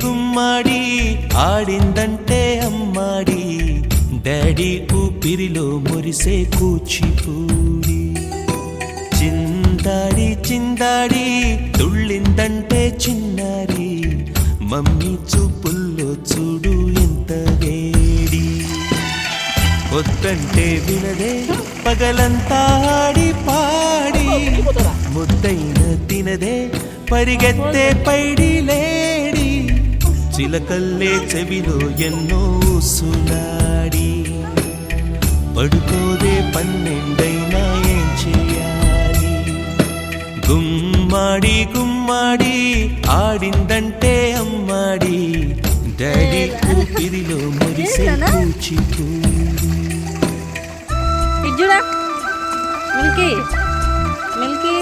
గుమ్మాడి ఆడిందంటే అమ్మాడి డాడీ ఊపిరిలో మురిసే కూచిపూడి చిందాడి చిందాడి తుళ్ళిందంటే చిన్నారి మమ్మీ చూపుల్లో చూడు ఎంత వేడి వద్దంటే వినదే పగలంతా ఆడి పాడి ముద్దైన తినదే పరిగెత్తే పైడి లేడి చిలకల్లే చెవిలో ఎన్నో సునాడి పడుకోదే పన్నెండైనా ఏం చేయాలి గుమ్మాడి గుమ్మాడి ఆడిందంటే అమ్మాడి డాడీ ఊపిరిలో మురిసే కూచిపూడి ఇజ్జుడా మిల్కీ మిల్కీ